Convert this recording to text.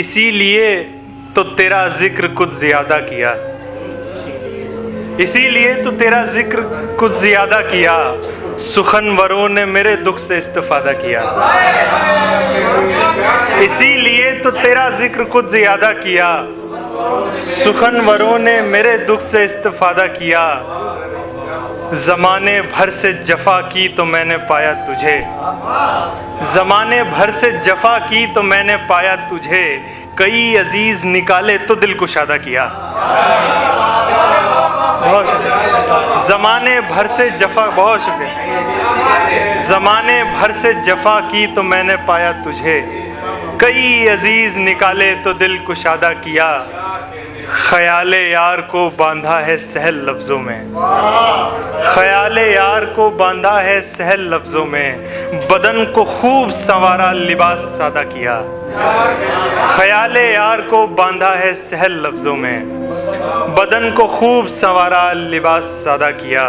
इसीलिए तो तेरा जिक्र कुछ ज्यादा किया, इसीलिए तो तेरा जिक्र कुछ ज्यादा किया, सुखनवरों ने मेरे दुख से इस्तिफादा किया। इसीलिए तो तेरा जिक्र कुछ ज्यादा किया, सुखनवरों ने मेरे दुख से इस्तिफादा किया। ज़माने भर से जफ़ा की तो मैंने पाया तुझे, ज़माने भर से जफ़ा की तो मैंने पाया तुझे, कई अजीज़ निकाले तो दिल कुशादा किया। बहुत शुक्रिया। ज़माने भर से जफ़ा, बहुत शुक्रिया। ज़माने भर से जफ़ा की तो मैंने पाया तुझे, कई अजीज़ निकाले तो दिल कुशादा किया। ख़याले यार को बांधा है सहल लफ्ज़ों में, ख़याले यार को बांधा है सहल लफ्ज़ों में, बदन को खूब संवारा लिबास सादा किया। ख़याले यार को बांधा है सहल लफ्ज़ों में, बदन को खूब संवारा लिबास सादा किया।